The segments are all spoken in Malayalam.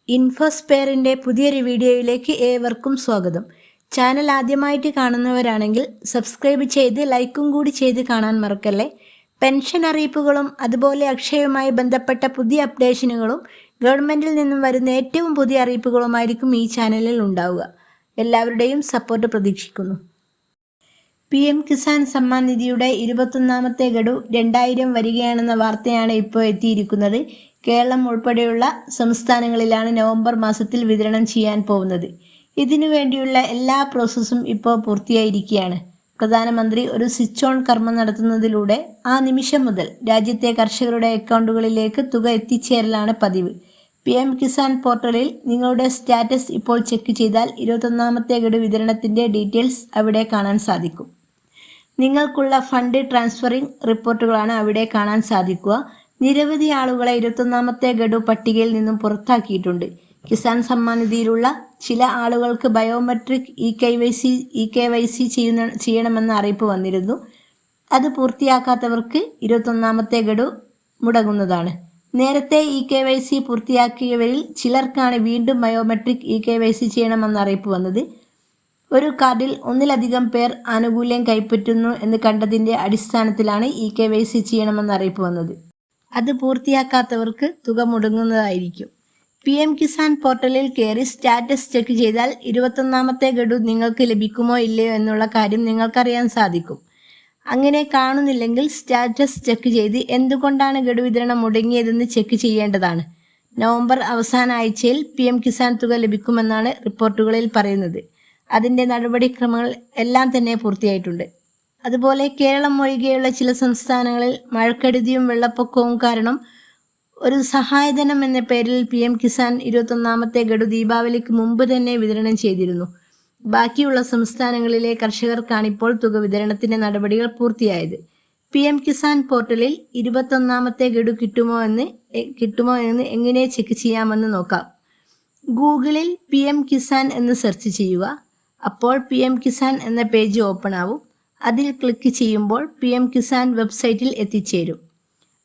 ഇൻഫോസ്പെയറിൻ്റെ പുതിയൊരു വീഡിയോയിലേക്ക് ഏവർക്കും സ്വാഗതം. ചാനൽ ആദ്യമായിട്ട് കാണുന്നവരാണെങ്കിൽ സബ്സ്ക്രൈബ് ചെയ്ത് ലൈക്കും കൂടി ചെയ്ത് കാണാൻ മറക്കല്ലേ. പെൻഷൻ അറിയിപ്പുകളും അതുപോലെ അക്ഷയവുമായി ബന്ധപ്പെട്ട പുതിയ അപ്ഡേഷനുകളും ഗവൺമെൻറ്റിൽ നിന്നും വരുന്ന ഏറ്റവും പുതിയ അറിയിപ്പുകളുമായിരിക്കും ഈ ചാനലിൽ ഉണ്ടാവുക. എല്ലാവരുടെയും സപ്പോർട്ട് പ്രതീക്ഷിക്കുന്നു. PM കിസാൻ സമ്മാൻ നിധിയുടെ 21ാമത്തെ ഗഡു 2000 വരികയാണെന്ന വാർത്തയാണ് ഇപ്പോൾ എത്തിയിരിക്കുന്നത്. കേരളം ഉൾപ്പെടെയുള്ള സംസ്ഥാനങ്ങളിലാണ് നവംബർ മാസത്തിൽ വിതരണം ചെയ്യാൻ പോകുന്നത്. ഇതിനു വേണ്ടിയുള്ള എല്ലാ പ്രോസസ്സും ഇപ്പോൾ പൂർത്തിയായിരിക്കുകയാണ്. പ്രധാനമന്ത്രി ഒരു സ്വിച്ച് ഓൺ കർമ്മം നടത്തുന്നതിലൂടെ ആ നിമിഷം മുതൽ രാജ്യത്തെ കർഷകരുടെ അക്കൗണ്ടുകളിലേക്ക് തുക എത്തിച്ചേരലാണ് പതിവ്. PM കിസാൻ പോർട്ടലിൽ നിങ്ങളുടെ സ്റ്റാറ്റസ് ഇപ്പോൾ ചെക്ക് ചെയ്താൽ 21ാമത്തെ ഗഡു വിതരണത്തിൻ്റെ ഡീറ്റെയിൽസ് അവിടെ കാണാൻ സാധിക്കും. നിങ്ങൾക്കുള്ള ഫണ്ട് ട്രാൻസ്ഫറിംഗ് റിപ്പോർട്ടുകളാണ് അവിടെ കാണാൻ സാധിക്കുക. നിരവധി ആളുകളെ 21ാമത്തെ ഗഡു പട്ടികയിൽ നിന്നും പുറത്താക്കിയിട്ടുണ്ട്. കിസാൻ സമ്മാൻ നിധിയിലുള്ള ചില ആളുകൾക്ക് ബയോമെട്രിക് EKYC ചെയ്യണമെന്ന അറിയിപ്പ് വന്നിരുന്നു. അത് പൂർത്തിയാക്കാത്തവർക്ക് 21ാമത്തെ ഗഡു മുടങ്ങുന്നതാണ്. നേരത്തെ EKYC പൂർത്തിയാക്കിയവരിൽ ചിലർക്കാണ് വീണ്ടും ബയോമെട്രിക് EKYC ചെയ്യണമെന്ന അറിയിപ്പ് വന്നത്. ഒരു കാർഡിൽ ഒന്നിലധികം പേർ ആനുകൂല്യം കൈപ്പറ്റുന്നു എന്ന് കണ്ടതിൻ്റെ അടിസ്ഥാനത്തിലാണ് EKYC ചെയ്യണമെന്ന അറിയിപ്പ് വന്നത്. അത് പൂർത്തിയാക്കാത്തവർക്ക് തുക മുടങ്ങുന്നതായിരിക്കും. PM കിസാൻ പോർട്ടലിൽ കയറി സ്റ്റാറ്റസ് ചെക്ക് ചെയ്താൽ 21ാമത്തെ ഗഡു നിങ്ങൾക്ക് ലഭിക്കുമോ ഇല്ലയോ എന്നുള്ള കാര്യം നിങ്ങൾക്കറിയാൻ സാധിക്കും. അങ്ങനെ കാണുന്നില്ലെങ്കിൽ സ്റ്റാറ്റസ് ചെക്ക് ചെയ്ത് എന്തുകൊണ്ടാണ് ഗഡു വിതരണം മുടങ്ങിയതെന്ന് ചെക്ക് ചെയ്യേണ്ടതാണ്. നവംബർ അവസാന ആഴ്ചയിൽ PM കിസാൻ തുക ലഭിക്കുമെന്നാണ് റിപ്പോർട്ടുകളിൽ പറയുന്നത്. അതിൻ്റെ നടപടിക്രമങ്ങൾ എല്ലാം തന്നെ പൂർത്തിയായിട്ടുണ്ട്. അതുപോലെ കേരളം ഒഴികെയുള്ള ചില സംസ്ഥാനങ്ങളിൽ മഴക്കെടുതിയും വെള്ളപ്പൊക്കവും കാരണം ഒരു സഹായധനം എന്ന പേരിൽ PM കിസാൻ 21ാമത്തെ ഗഡു ദീപാവലിക്ക് മുമ്പ് തന്നെ വിതരണം ചെയ്തിരുന്നു. ബാക്കിയുള്ള സംസ്ഥാനങ്ങളിലെ കർഷകർക്കാണിപ്പോൾ തുക വിതരണത്തിൻ്റെ നടപടികൾ പൂർത്തിയായത്. PM കിസാൻ പോർട്ടലിൽ 21ാമത്തെ ഗഡു കിട്ടുമോ എന്ന് എങ്ങനെ ചെക്ക് ചെയ്യാമെന്ന് നോക്കാം. ഗൂഗിളിൽ PM കിസാൻ എന്ന് സെർച്ച് ചെയ്യുക. അപ്പോൾ PM കിസാൻ എന്ന പേജ് ഓപ്പൺ ആവും. അതിൽ ക്ലിക്ക് ചെയ്യുമ്പോൾ PM കിസാൻ വെബ്സൈറ്റിൽ എത്തിച്ചേരും.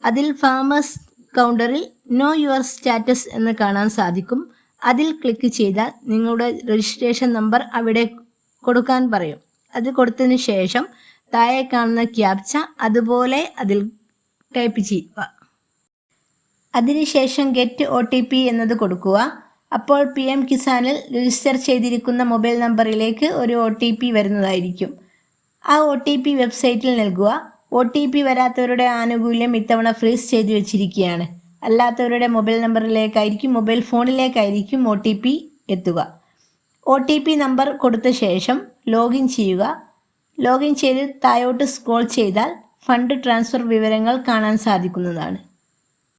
അതിൽ ഫാമേഴ്സ് കൗണ്ടറിൽ നോ യുവർ സ്റ്റാറ്റസ് എന്ന് കാണാൻ സാധിക്കും. അതിൽ ക്ലിക്ക് ചെയ്താൽ നിങ്ങളുടെ രജിസ്ട്രേഷൻ നമ്പർ അവിടെ കൊടുക്കാൻ പറയും. അത് കൊടുത്തതിന് ശേഷം താഴെ കാണുന്ന ക്യാപ്ച അതുപോലെ അതിൽ ടൈപ്പ് ചെയ്യുക. അതിനുശേഷം ഗെറ്റ് OTP എന്നത് കൊടുക്കുക. അപ്പോൾ PM കിസാനിൽ രജിസ്റ്റർ ചെയ്തിരിക്കുന്ന മൊബൈൽ നമ്പറിലേക്ക് ഒരു OTP വരുന്നതായിരിക്കും. ആ OTP വെബ്സൈറ്റിൽ നൽകുക. OTP വരാത്തവരുടെ ആനുകൂല്യം ഇത്തവണ ഫ്രീസ് ചെയ്തു വെച്ചിരിക്കുകയാണ്. അല്ലാത്തവരുടെ മൊബൈൽ ഫോണിലേക്കായിരിക്കും OTP എത്തുക. OTP നമ്പർ കൊടുത്ത ശേഷം ലോഗിൻ ചെയ്യുക. ലോഗിൻ ചെയ്ത് താഴോട്ട് സ്ക്രോൾ ചെയ്താൽ ഫണ്ട് ട്രാൻസ്ഫർ വിവരങ്ങൾ കാണാൻ സാധിക്കുന്നതാണ്.